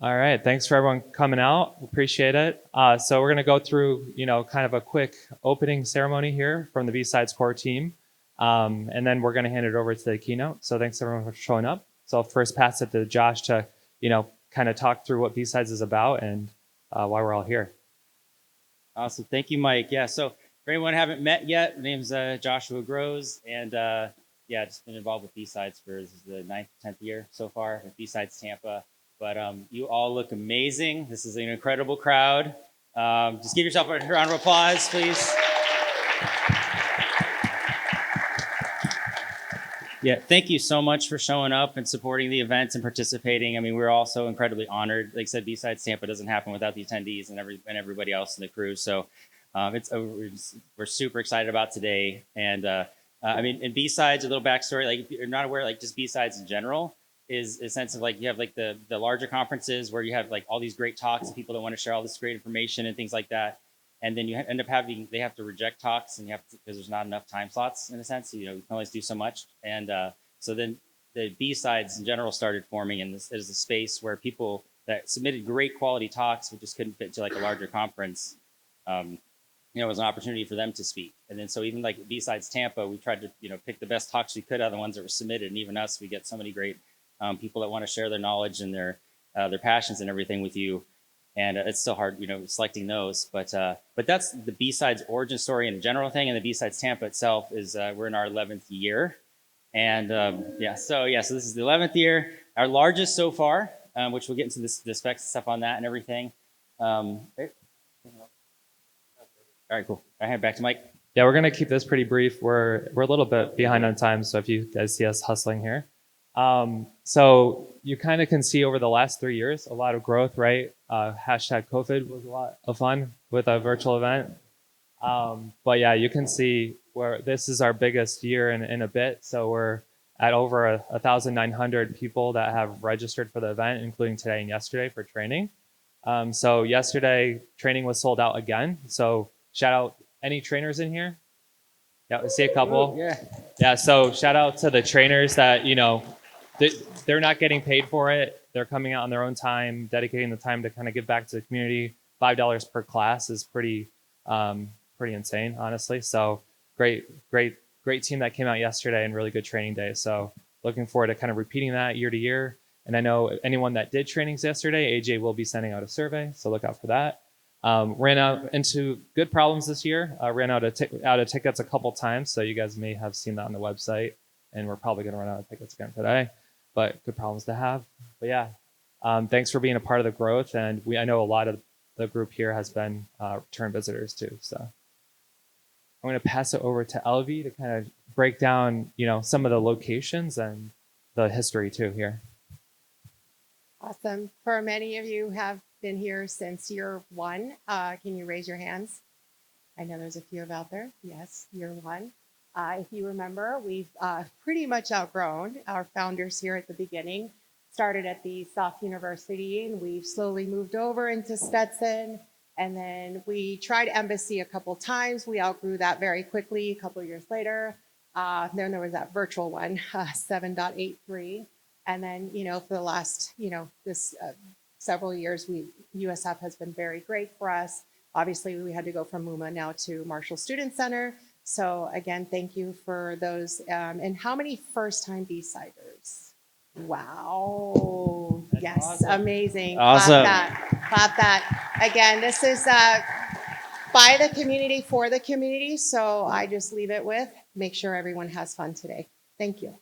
All right, thanks for everyone coming out. Appreciate it. So we're going to go through, kind of a quick opening ceremony here from the BSides core team, and then we're going to hand it over to the keynote. So thanks everyone for showing up. So I'll first pass it to Josh to, kind of talk through what BSides is about and why we're all here. Awesome, thank you, Mike. Yeah, so for anyone who haven't met yet, my name's Joshua Groves, and just been involved with BSides for this is the 9th, 10th year so far with BSides Tampa. But you all look amazing. This is an incredible crowd. Just give yourself a round of applause, please. Yeah, thank you so much for showing up and supporting the events and participating. I mean, we're all so incredibly honored. Like I said, BSides Tampa doesn't happen without the attendees and everybody else in the crew. So we're super excited about today. And in BSides, a little backstory, like if you're not aware, like just BSides in general is a sense of like you have like the larger conferences where you have like all these great talks and people that want to share all this great information and things like that. And then you end up they have to reject talks and you have to, because there's not enough time slots in a sense, you can only do so much. And so then the BSides in general started forming, and this is a space where people that submitted great quality talks but just couldn't fit to like a larger conference, it was an opportunity for them to speak. And then so even like BSides Tampa, we tried to pick the best talks we could out of the ones that were submitted. And even us, we get so many great people that want to share their knowledge and their passions and everything with you. And it's still hard, selecting those. But that's the BSides origin story and a general thing. And the BSides Tampa itself is we're in our 11th year. And so this is the 11th year, our largest so far, which we'll get into the specs and stuff on that and everything. All right, cool. I hand it back to Mike. Yeah, we're going to keep this pretty brief. We're a little bit behind on time, so if you guys see us hustling here. So you kind of can see over the last 3 years, a lot of growth, right? Hashtag COVID was a lot of fun with a virtual event. But yeah, you can see where this is our biggest year in a bit. So we're at over 1,900 people that have registered for the event, including today and yesterday for training. So yesterday, training was sold out again. So shout out any trainers in here. Yeah, we see a couple. Ooh, yeah. Yeah, so shout out to the trainers that, they're not getting paid for it. They're coming out on their own time, dedicating the time to kind of give back to the community. $5 per class is pretty insane, honestly. So great team that came out yesterday and really good training day. So looking forward to kind of repeating that year to year. And I know anyone that did trainings yesterday, AJ will be sending out a survey, so look out for that. Ran out into good problems this year. Ran out of tickets a couple times, so you guys may have seen that on the website. And we're probably going to run out of tickets again today, but good problems to have. But yeah, thanks for being a part of the growth. And I know a lot of the group here has been return visitors too. So I'm going to pass it over to Elvie to kind of break down, some of the locations and the history too here. Awesome. For many of you who have been here since year one, can you raise your hands? I know there's a few out there. Yes, year one. If you remember, we've pretty much outgrown our founders here at the beginning. Started at the South University, and we've slowly moved over into Stetson. And then we tried Embassy a couple times. We outgrew that very quickly a couple of years later. Then there was that virtual one, 7.83. And then, for the last, several years, USF has been very great for us. Obviously, we had to go from MUMA now to Marshall Student Center. So again, thank you for those. And how many first-time BSiders? Wow. That's yes, awesome. Amazing. Awesome. Clap that. Again, this is by the community, for the community. So I just leave it with, make sure everyone has fun today. Thank you.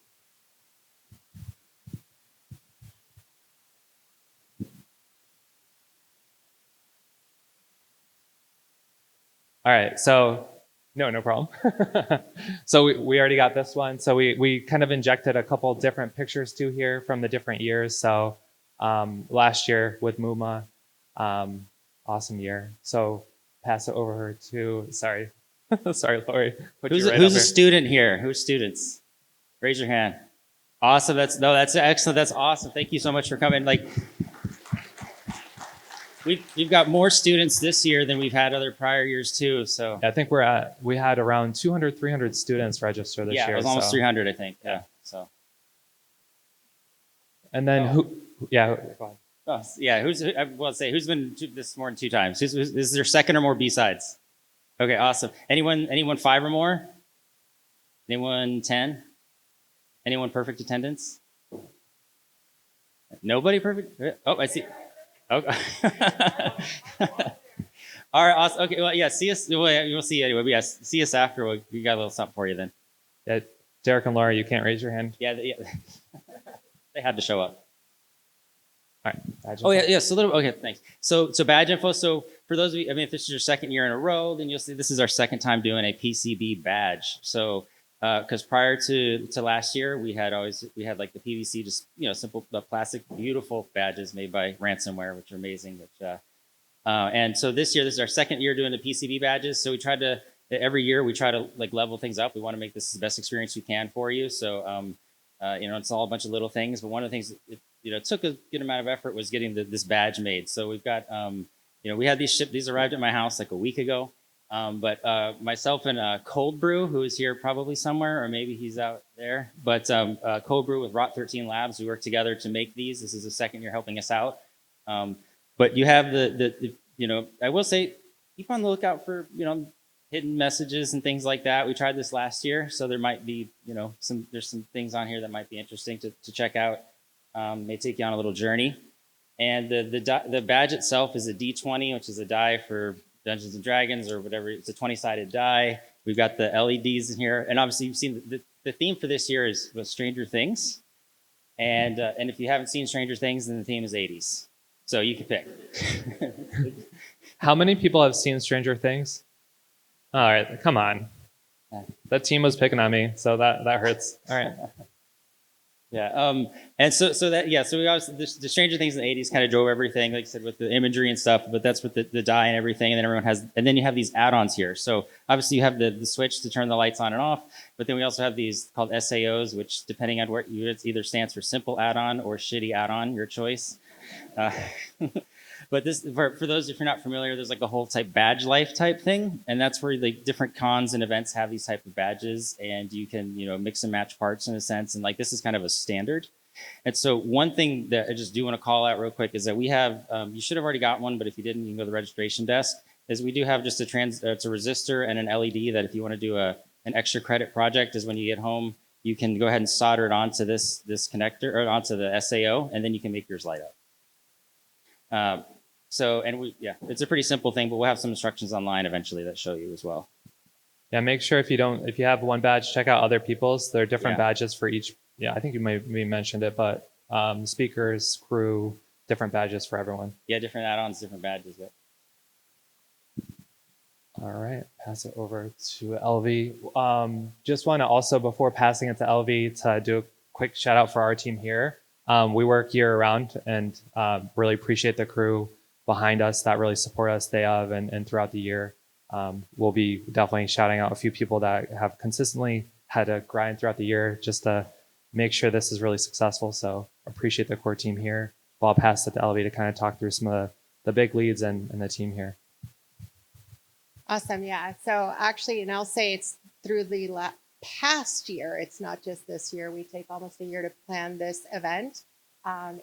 All right, so no problem. So we already got this one. So we kind of injected a couple different pictures too here from the different years. So last year with MUMA, awesome year. So pass it over to, sorry, Lori. Who's a student here? Who's students? Raise your hand. Awesome. That's excellent. That's awesome. Thank you so much for coming. We've got more students this year than we've had other prior years too. So I think we had around 200, 300 students register this year. Yeah, it was almost 300, I think. Yeah. So. And then go ahead. Oh, yeah, I will say, who's been this more than 2 times? This is their second or more B-sides? Okay, awesome. Anyone 5 or more? Anyone 10? Anyone perfect attendance? Nobody perfect? Oh, I see. Okay. All right, awesome. Okay, well, yeah, see us. Well, yeah, we'll see you anyway. But yes, see us after. We got a little something for you then. Yeah, Derek and Laura, you can't raise your hand. Yeah, they had to show up. All right. Badge Oh, info. yeah. So okay, thanks. So badge info. So for those of you, I mean, if this is your second year in a row, then you'll see this is our second time doing a PCB badge. So because prior to last year, we had like the PVC, just simple plastic, beautiful badges made by ransomware, which are amazing. Which and so this is our second year doing the PCB badges. So we tried to every year we try to like level things up. We want to make this the best experience we can for you. So it's all a bunch of little things, but one of the things it took a good amount of effort was getting this badge made. So we've got we had these shipped. These arrived at my house like a week ago. But myself and Cold Brew, who is here probably somewhere, or maybe he's out there. But Cold Brew with Rot 13 Labs, we work together to make these. This is the second year helping us out. But you have I will say, keep on the lookout for hidden messages and things like that. We tried this last year, so there might be there's some things on here that might be interesting to check out. May take you on a little journey. And the badge itself is a D20, which is a die for Dungeons and Dragons or whatever. It's a 20-sided die. We've got the LEDs in here, and obviously you've seen the theme for this year is Stranger Things. And if you haven't seen Stranger Things, then the theme is 80s. So you can pick. How many people have seen Stranger Things? All right, come on. That team was picking on me, so that hurts. All right. Yeah. And so we obviously the Stranger Things in the 80s kind of drove everything, like I said, with the imagery and stuff, but that's with the die and everything. And then and then you have these add-ons here. So obviously you have the switch to turn the lights on and off, but then we also have these called SAOs, which depending on what it either stands for simple add-on or shitty add-on, your choice. But this, for those, if you're not familiar, there's like a whole type badge life type thing. And that's where the different cons and events have these type of badges, and you can, mix and match parts in a sense. And like, this is kind of a standard. And so one thing that I just do want to call out real quick is that we have, you should have already got one, but if you didn't, you can go to the registration desk, is we do have just it's a resistor and an LED that if you want to do an extra credit project is when you get home, you can go ahead and solder it onto this connector or onto the SAO, and then you can make yours light up. It's a pretty simple thing, but we'll have some instructions online eventually that show you as well. Yeah, make sure if you have one badge, check out other people's. There are different badges for each. Yeah, I think you maybe mentioned it, but speakers, crew, different badges for everyone. Yeah, different add-ons, different badges. Yep. All right, pass it over to LV. Just want to also, before passing it to LV, to do a quick shout out for our team here. We work year round and really appreciate the crew behind us that really support us day of and throughout the year. We'll be definitely shouting out a few people that have consistently had to grind throughout the year just to make sure this is really successful. So appreciate the core team here. I'll pass it to LV to kind of talk through some of the big leads and the team here. Awesome. Yeah. So actually, and I'll say it's through the past year. It's not just this year. We take almost a year to plan this event.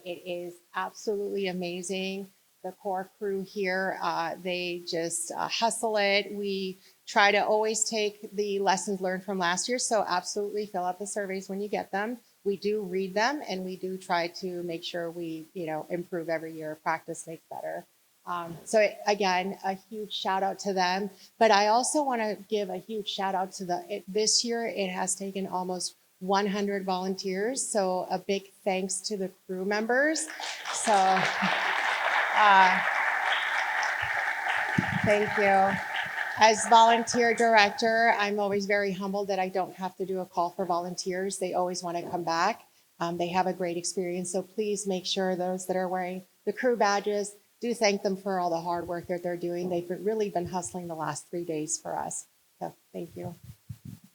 It is absolutely amazing. The core crew here, they just hustle it. We try to always take the lessons learned from last year. So absolutely fill out the surveys when you get them. We do read them, and we do try to make sure we, improve every year. Practice makes better. Again, a huge shout out to them. But I also want to give a huge shout out to this year. It has taken almost 100 volunteers. So a big thanks to the crew members. So. Thank you. As volunteer director, I'm always very humbled that I don't have to do a call for volunteers. They always want to come back. They have a great experience. So please make sure those that are wearing the crew badges, do thank them for all the hard work that they're doing. They've really been hustling the last 3 days for us. So thank you.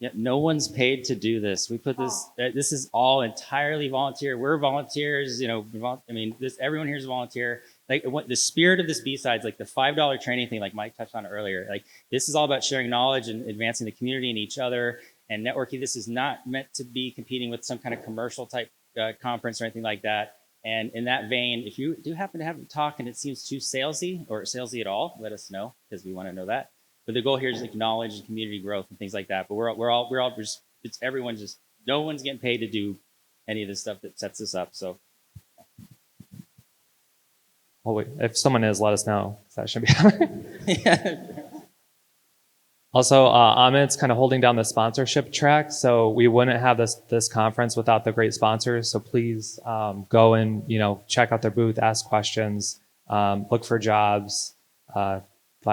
Yeah, no one's paid to do this. We put this. This is all entirely volunteer. We're volunteers. Everyone here is a volunteer. Like the spirit of this BSides, like the $5 training thing, like Mike touched on earlier. Like this is all about sharing knowledge and advancing the community and each other and networking. This is not meant to be competing with some kind of commercial type conference or anything like that. And in that vein, if you do happen to have a talk and it seems too salesy or salesy at all, let us know because we want to know that. But the goal here is like knowledge and community growth and things like that. But we're all just, it's everyone just, no one's getting paid to do any of this stuff that sets us up. So Well, wait, if someone is, let us know. That should be happening. yeah. Also, Ahmed's kind of holding down the sponsorship track, so we wouldn't have this conference without the great sponsors. So please go and check out their booth, ask questions, look for jobs, buy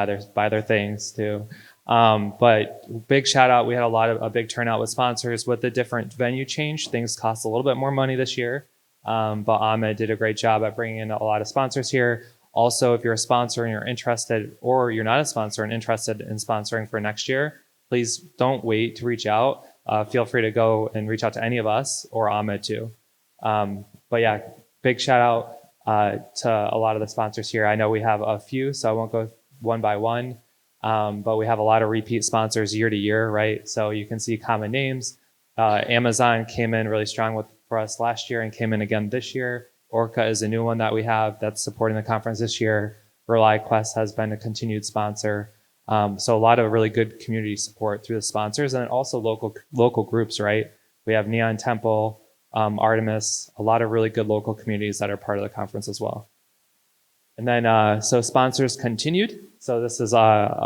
their things too. But big shout out, we had a big turnout with sponsors. With the different venue change, things cost a little bit more money this year. But Ahmed did a great job at bringing in a lot of sponsors here. Also, if you're a sponsor and you're interested, or you're not a sponsor and interested in sponsoring for next year, please don't wait to reach out. Feel free to go and reach out to any of us or Ahmed too. But yeah, big shout out to a lot of the sponsors here. I know we have a few, so I won't go one by one. But we have a lot of repeat sponsors year to year, right? So you can see common names. Amazon came in really strong for us last year and came in again this year. Orca is a new one that we have that's supporting the conference this year. RelyQuest has been a continued sponsor. So a lot of really good community support through the sponsors, and then also local groups, right? We have Neon Temple, Artemis, a lot of really good local communities that are part of the conference as well. And then, so sponsors continued. So this is, want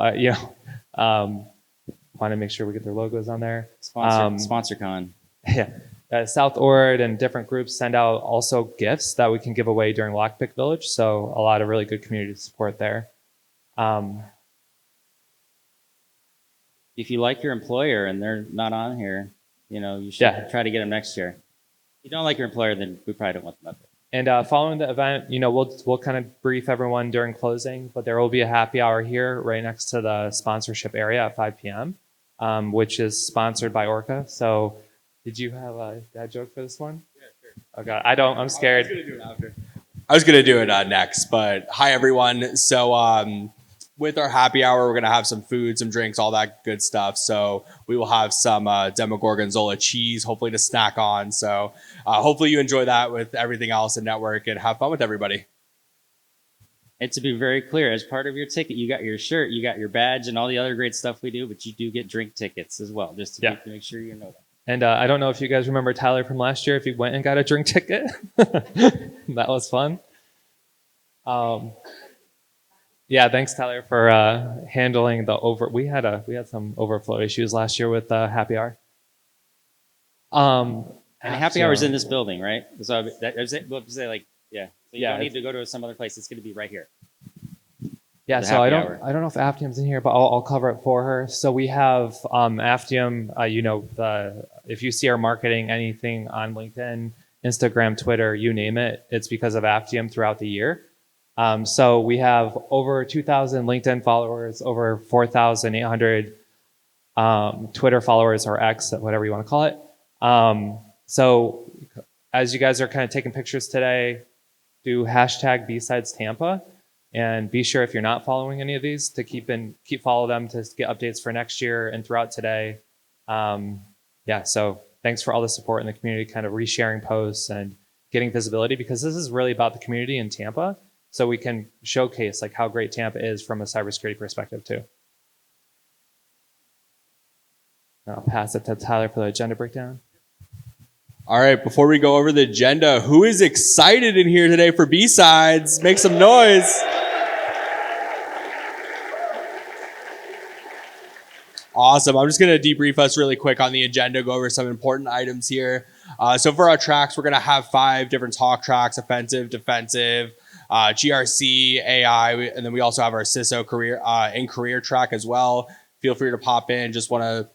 to make sure we get their logos on there. SponsorCon. Yeah. South Ord and different groups send out also gifts that we can give away during Lockpick Village. So a lot of really good community support there. If you like your employer and they're not on here, you should try to get them next year. If you don't like your employer, then we probably don't want them up there. And following the event, we'll kind of brief everyone during closing, but there will be a happy hour here right next to the sponsorship area at 5 p.m., which is sponsored by Orca. So did you have a dad joke for this one? Yeah, sure. Oh God, I don't. I'm scared. I was gonna do it next, but hi everyone. So with our happy hour, we're gonna have some food, some drinks, all that good stuff. So we will have some Demogorgonzola cheese, hopefully to snack on. So hopefully you enjoy that with everything else in network and have fun with everybody. And to be very clear, as part of your ticket, you got your shirt, you got your badge, and all the other great stuff we do, but you do get drink tickets as well, just to make sure you know that. And I don't know if you guys remember Tyler from last year, if he went and got a drink ticket. That was fun. Yeah, thanks Tyler for handling the we had some overflow issues last year with happy hour. And happy hour is in this building, right? So we'll say so you don't need to go to some other place. It's going to be right here. Yeah, so I don't know if Aftium's in here, but I'll cover it for her. So we have Aftium. If you see our marketing, anything on LinkedIn, Instagram, Twitter, you name it, it's because of Aftium throughout the year. So we have over 2,000 LinkedIn followers, over 4,800 Twitter followers, or X, whatever you want to call it. So as you guys are kind of taking pictures today, do hashtag BSides Tampa. And be sure, if you're not following any of these, to keep follow them to get updates for next year and throughout today. So thanks for all the support in the community, kind of resharing posts and getting visibility, because this is really about the community in Tampa. So we can showcase how great Tampa is from a cybersecurity perspective too. I'll pass it to Tyler for the agenda breakdown. All right, before we go over the agenda, who is excited in here today for BSides? Make some noise. Awesome. I'm just going to debrief us really quick on the agenda, go over some important items here. So for our tracks, we're going to have 5 different talk tracks: offensive, defensive, GRC, AI, and then we also have our CISO career track as well. Feel free to pop in. Just want a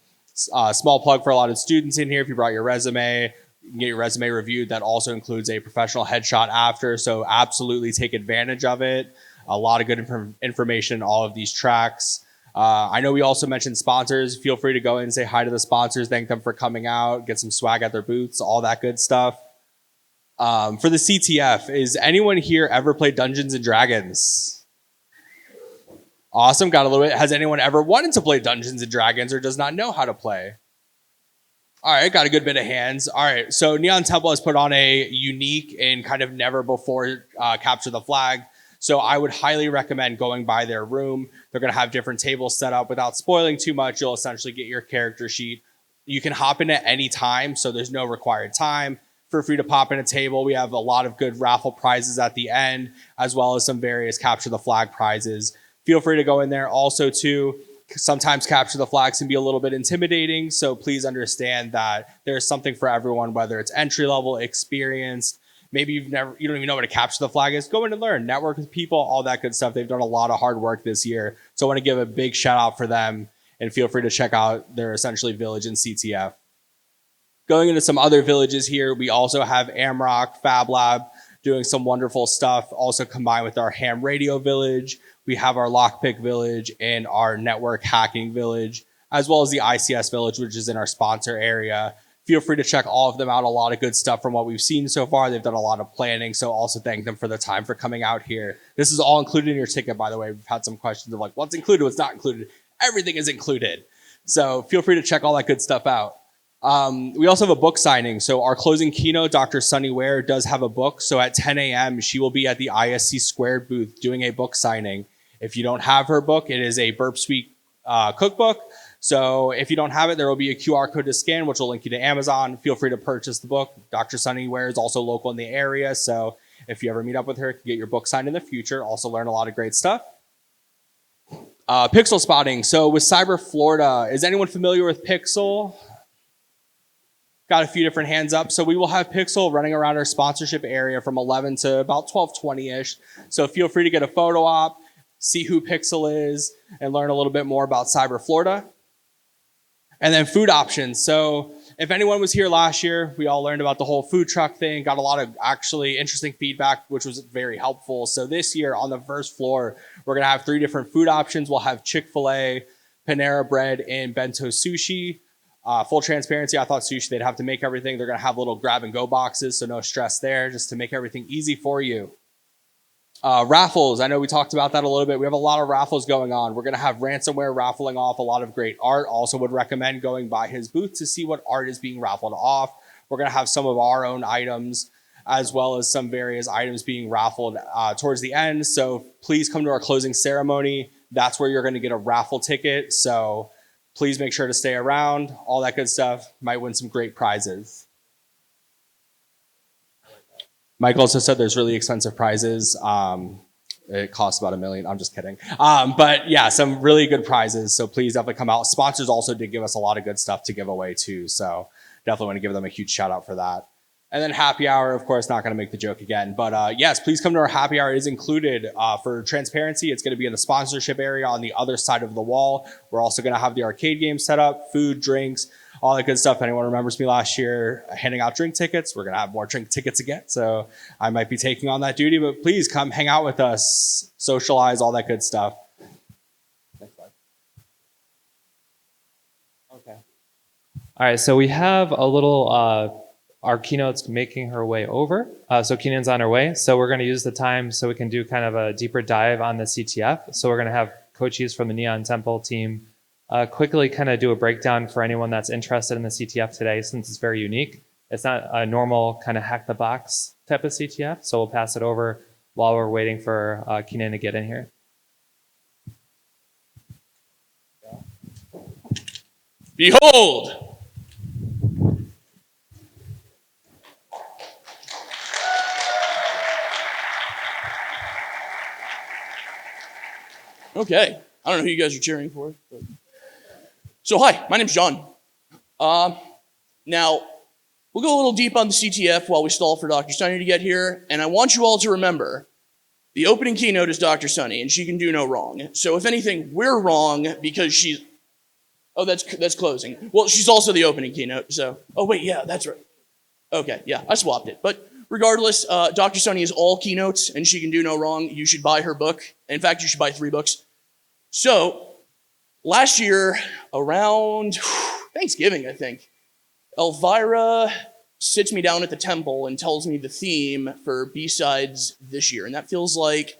small plug for a lot of students in here. If you brought your resume, you can get your resume reviewed. That also includes a professional headshot after, so absolutely take advantage of it. A lot of good information in all of these tracks. I know we also mentioned sponsors. Feel free to go in and say hi to the sponsors, thank them for coming out, get some swag at their booths, all that good stuff. For the CTF, is anyone here ever played Dungeons and Dragons? Awesome, got a little bit. Has anyone ever wanted to play Dungeons and Dragons or does not know how to play? All right, got a good bit of hands. All right, so Neon Temple has put on a unique and kind of never before capture the flag. So I would highly recommend going by their room. They're going to have different tables set up. Without spoiling too much, you'll essentially get your character sheet. You can hop in at any time, so there's no required time. Feel free to pop in a table. We have a lot of good raffle prizes at the end, as well as some various capture the flag prizes. Feel free to go in there. Also, too, sometimes capture the flags can be a little bit intimidating, so please understand that there's something for everyone, whether it's entry level, experienced, maybe you don't even know what a capture the flag is. Go in and learn, network with people, all that good stuff. They've done a lot of hard work this year, so I want to give a big shout out for them, and feel free to check out their essentially village in CTF. Going into some other villages here, we also have Amrock, Fab Lab doing some wonderful stuff, also combined with our ham radio village. We have our lockpick village and our network hacking village, as well as the ICS village, which is in our sponsor area. Feel free to check all of them out. A lot of good stuff from what we've seen so far. They've done a lot of planning, so also thank them for the time for coming out here. This is all included in your ticket, by the way. We've had some questions of like, what's included, what's not included. Everything is included. So feel free to check all that good stuff out. We also have a book signing. So our closing keynote, Dr. Sunny Ware, does have a book. So at 10 a.m., she will be at the ISC Squared booth doing a book signing. If you don't have her book, it is a Burp Suite cookbook. So if you don't have it, there will be a QR code to scan, which will link you to Amazon. Feel free to purchase the book. Dr. Sunny Ware is also local in the area. So if you ever meet up with her, you can get your book signed in the future. Also learn a lot of great stuff. Pixel spotting. So with Cyber Florida, is anyone familiar with Pixel? Got a few different hands up. So we will have Pixel running around our sponsorship area from 11 to about 12:20-ish. So feel free to get a photo op, see who Pixel is, and learn a little bit more about Cyber Florida. And then food options. So if anyone was here last year, we all learned about the whole food truck thing, got a lot of actually interesting feedback, which was very helpful. So this year on the first floor, we're going to have 3 different food options. We'll have Chick-fil-A, Panera Bread, and Bento Sushi. Full transparency, I thought sushi, they'd have to make everything. They're going to have little grab and go boxes, so no stress there, just to make everything easy for you. Raffles, I know we talked about that a little bit. We have a lot of raffles going on. We're going to have Ransomware raffling off a lot of great art. Also would recommend going by his booth to see what art is being raffled off. We're going to have some of our own items, as well as some various items being raffled towards the end. So please come to our closing ceremony. That's where you're going to get a raffle ticket. So please make sure to stay around. All that good stuff. Might win some great prizes. Mike also said there's really expensive prizes. It costs about $1 million. I'm just kidding. But yeah, some really good prizes. So please definitely come out. Sponsors also did give us a lot of good stuff to give away too. So definitely want to give them a huge shout out for that. And then happy hour, of course, not going to make the joke again. But yes, please come to our happy hour. It is included for transparency. It's going to be in the sponsorship area on the other side of the wall. We're also going to have the arcade game set up, food, drinks, all that good stuff. Anyone remembers me last year handing out drink tickets? We're going to have more drink tickets again. So I might be taking on that duty. But please come hang out with us, socialize, all that good stuff. Next slide. Okay. All right. So we have a little... our keynote's making her way over. So Keenan's on her way. So we're going to use the time so we can do kind of a deeper dive on the CTF. So we're going to have coaches from the Neon Temple team quickly kind of do a breakdown for anyone that's interested in the CTF today, since it's very unique. It's not a normal kind of hack the box type of CTF. So we'll pass it over while we're waiting for Keenan to get in here. Behold, okay, I don't know who you guys are cheering for. But... So hi, my name's John. Now, we'll go a little deep on the CTF while we stall for Dr. Sunny to get here, and I want you all to remember, the opening keynote is Dr. Sunny, and she can do no wrong. So if anything, we're wrong because she's... Oh, that's closing. Well, she's also the opening keynote, so... Oh, wait, yeah, that's right. Okay, yeah, I swapped it. But regardless, Dr. Sunny is all keynotes, and she can do no wrong. You should buy her book. In fact, you should buy 3 books. So, last year, around Thanksgiving, I think, Elvira sits me down at the temple and tells me the theme for BSides this year. And that feels like,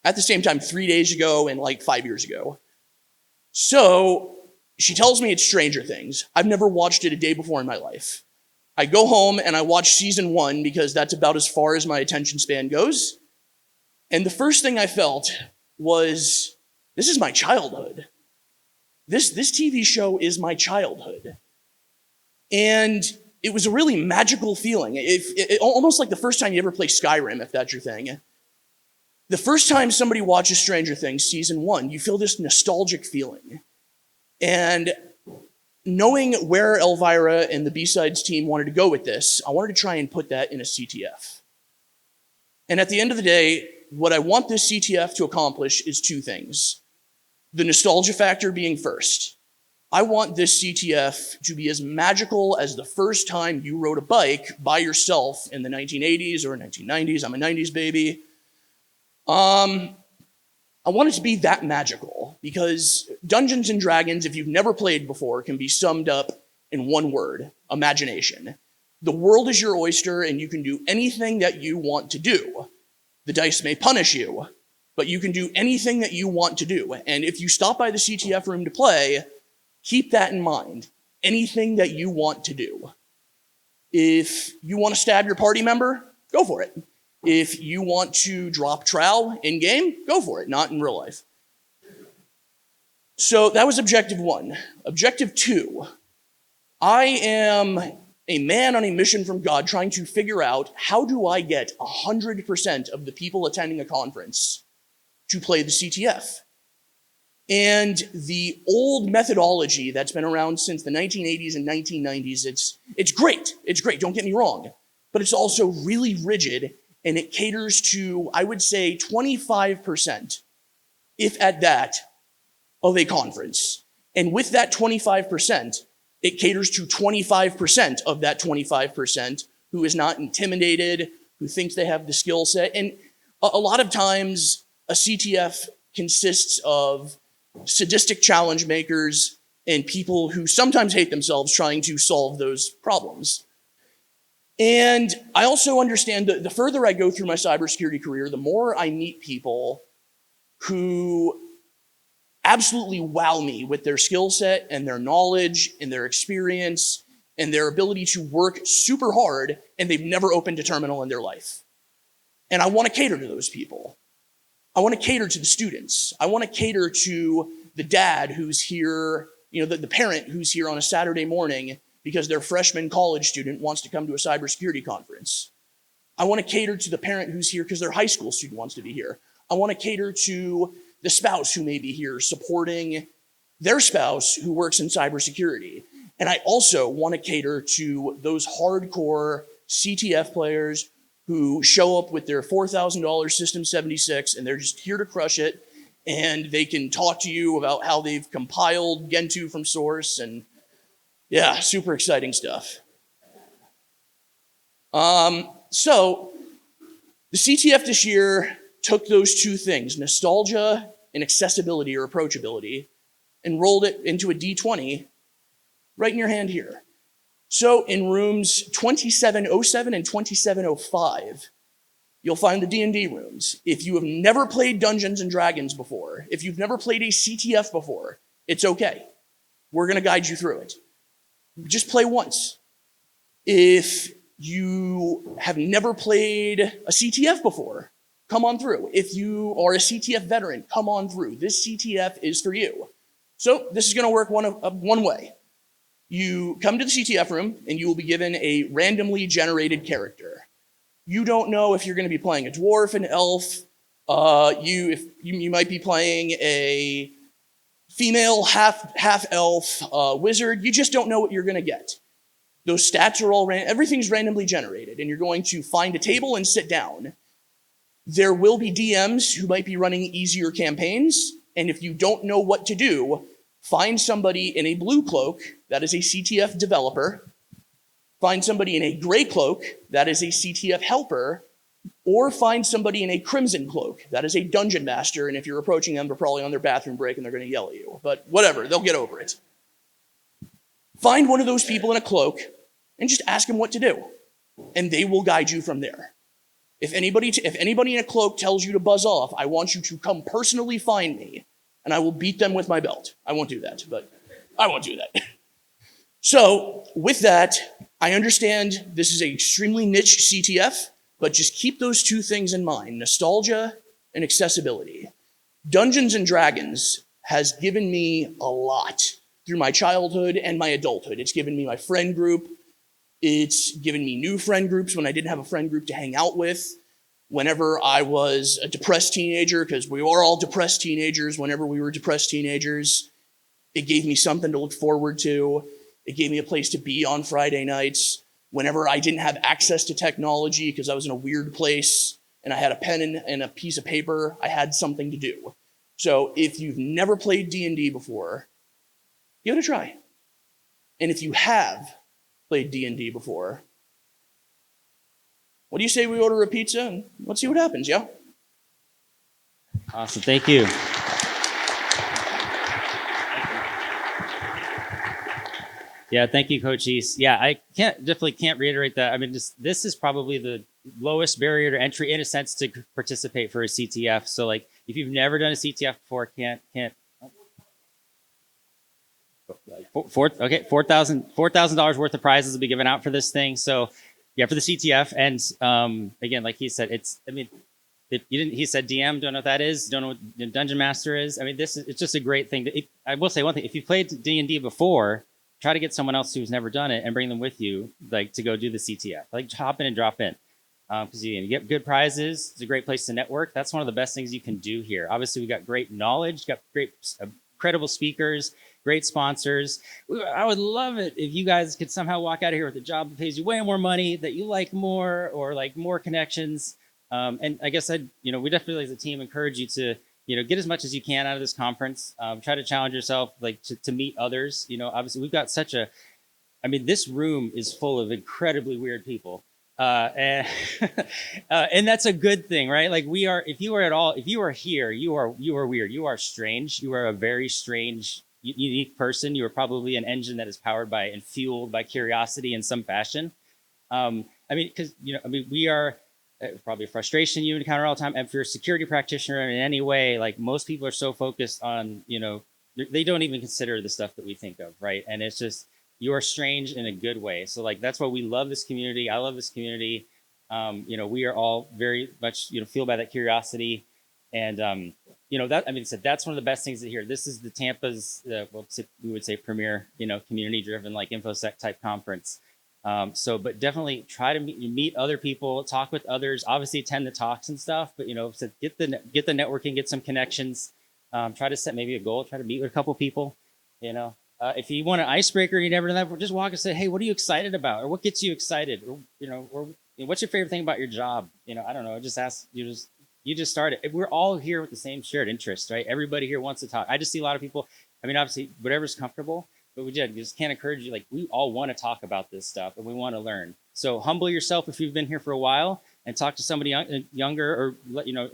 at the same time, 3 days ago and like 5 years ago. So, She tells me it's Stranger Things. I've never watched it a day before in my life. I go home and I watch season 1 because that's about as far as my attention span goes. And the first thing I felt was, this is my childhood. This TV show is my childhood. And it was a really magical feeling. Almost like the first time you ever play Skyrim, if that's your thing. The first time somebody watches Stranger Things season 1, you feel this nostalgic feeling. And knowing where Elvira and the BSides team wanted to go with this, I wanted to try and put that in a CTF. And at the end of the day, what I want this CTF to accomplish is 2 things. The nostalgia factor being first. I want this CTF to be as magical as the first time you rode a bike by yourself in the 1980s or 1990s. I'm a 90s baby. I want it to be that magical because Dungeons and Dragons, if you've never played before, can be summed up in one word: imagination. The world is your oyster and you can do anything that you want to do. The dice may punish you, but you can do anything that you want to do. And if you stop by the CTF room to play, keep that in mind. Anything that you want to do. If you want to stab your party member, go for it. If you want to drop trowel in-game, go for it, not in real life. So that was objective 1. Objective 2, I am a man on a mission from God trying to figure out how do I get 100% of the people attending a conference to play the CTF. And the old methodology that's been around since the 1980s and 1990s, it's great. It's great, don't get me wrong. But it's also really rigid, and it caters to, I would say, 25%, if at that, of a conference. And with that 25%, it caters to 25% of that 25% who is not intimidated, who thinks they have the skill set. And a lot of times, a CTF consists of sadistic challenge makers and people who sometimes hate themselves trying to solve those problems. And I also understand that the further I go through my cybersecurity career, the more I meet people who absolutely wow me with their skill set and their knowledge and their experience and their ability to work super hard, and they've never opened a terminal in their life. And I want to cater to those people. I want to cater to the students. I want to cater to the dad who's here, the parent who's here on a Saturday morning because their freshman college student wants to come to a cybersecurity conference. I want to cater to the parent who's here because their high school student wants to be here. I want to cater to the spouse who may be here supporting their spouse who works in cybersecurity. And I also want to cater to those hardcore CTF players who show up with their $4,000 System 76 and they're just here to crush it. And they can talk to you about how they've compiled Gentoo from source, and yeah, super exciting stuff. So the CTF this year took those 2 things, nostalgia and accessibility or approachability, and rolled it into a D20 right in your hand here. So in rooms 2707 and 2705, you'll find the D&D rooms. If you have never played Dungeons and Dragons before, if you've never played a CTF before, it's okay. We're going to guide you through it. Just play once. If you have never played a CTF before, come on through. If you are a CTF veteran, come on through. This CTF is for you. So this is going to work one way. You come to the CTF room and you will be given a randomly generated character. You don't know if you're going to be playing a dwarf, an elf. You might be playing a female half elf wizard. You just don't know what you're going to get. Those stats are all everything's randomly generated, and you're going to find a table and sit down. There will be DMs who might be running easier campaigns, and if you don't know what to do, find somebody in a blue cloak that is a CTF developer. Find somebody in a gray cloak that is a CTF helper, or find somebody in a crimson cloak that is a dungeon master, and if you're approaching them, they're probably on their bathroom break and they're going to yell at you. But whatever, they'll get over it. Find one of those people in a cloak and just ask them what to do, and they will guide you from there. If anybody in a cloak tells you to buzz off, I want you to come personally find me, and I will beat them with my belt. I won't do that, but I won't do that. So with that, I understand this is an extremely niche CTF, but just keep those two things in mind, nostalgia and accessibility. Dungeons and Dragons has given me a lot through my childhood and my adulthood. It's given me my friend group. It's given me new friend groups when I didn't have a friend group to hang out with. Whenever I was a depressed teenager, because we were all depressed teenagers whenever we were depressed teenagers, it gave me something to look forward to. It gave me a place to be on Friday nights. Whenever I didn't have access to technology because I was in a weird place and I had a pen and a piece of paper, I had something to do. So if you've never played D&D before, give it a try. And if you have played D&D before, what do you say we order a pizza and let's see what happens, yeah? Awesome. Thank you. Yeah, thank you, Coach East. Yeah, I definitely can't reiterate that. I mean, this is probably the lowest barrier to entry in a sense to participate for a CTF. So like, if you've never done a CTF before, $4,000 worth of prizes will be given out for this thing. So yeah, for the CTF. And again, like he said, he said DM, don't know what that is, don't know what Dungeon Master is. I mean, it's just a great thing. I will say one thing, if you played D&D before, try to get someone else who's never done it and bring them with you, like to go do the CTF. Like hop in and drop in. Because you get good prizes. It's a great place to network. That's one of the best things you can do here. Obviously, we got great knowledge, got great, credible speakers, great sponsors. I would love it if you guys could somehow walk out of here with a job that pays you way more money, that you like more, or like more connections. And I guess we definitely as a team encourage you to, get as much as you can out of this conference. Try to challenge yourself, like to meet others. Obviously we've got this room is full of incredibly weird people. And that's a good thing, right? Like if you are here, you are weird. You are strange. You are a very strange, unique person. You are probably an engine that is powered by and fueled by curiosity in some fashion. We are probably a frustration you encounter all the time. And if you're a security practitioner in any way, like most people are so focused on, they don't even consider the stuff that we think of, right? And it's just, you are strange in a good way. So like, that's why we love this community. I love this community. We are all very much, fueled by that curiosity. And, that's one of the best things to hear. This is the Tampa's, we would say premier, community driven, like InfoSec type conference. But definitely try to meet other people, talk with others, obviously attend the talks and stuff, but, so get the networking, get some connections, try to set maybe a goal, try to meet with a couple people, if you want an icebreaker, you never done that, just walk and say, hey, what are you excited about? Or what gets you excited? Or what's your favorite thing about your job? I don't know. Just ask, you just started. We're all here with the same shared interest, right? Everybody here wants to talk. I just see a lot of people, obviously whatever's comfortable, but we just can't encourage you. Like we all want to talk about this stuff and we want to learn. So humble yourself if you've been here for a while and talk to somebody younger or,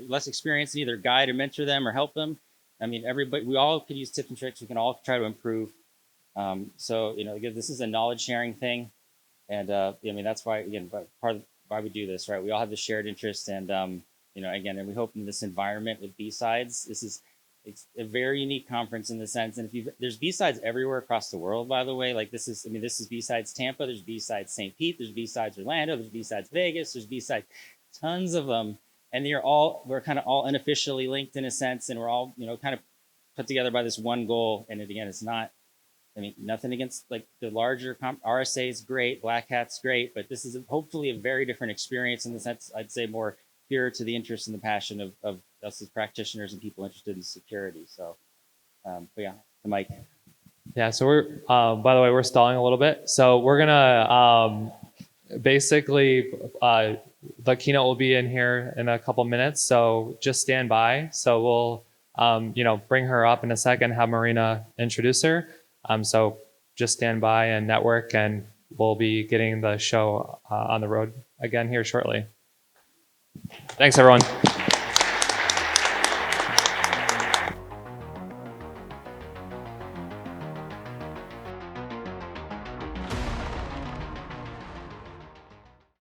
less experienced and either guide or mentor them or help them. Everybody, we all could use tips and tricks. We can all try to improve. Again, this is a knowledge sharing thing. And, that's why, again, part of why we do this, right? We all have this shared interest and, again, and we hope in this environment with BSides, it's a very unique conference in the sense. And there's BSides everywhere across the world, by the way. Like this is BSides Tampa, there's BSides St. Pete, there's BSides Orlando, there's BSides Vegas, there's BSides, tons of them. And we're kind of all unofficially linked in a sense. And we're all, kind of put together by this one goal. And again, it's not, nothing against like the larger RSA is great, Black Hat's great, but this is hopefully a very different experience in the sense, I'd say more pure to the interest and the passion of us as practitioners and people interested in security. So, the mic. Yeah, so we're, by the way, we're stalling a little bit. So we're gonna basically, the keynote will be in here in a couple minutes. So just stand by. So we'll, bring her up in a second, have Marina introduce her. So just stand by and network, and we'll be getting the show on the road again here shortly. Thanks, everyone.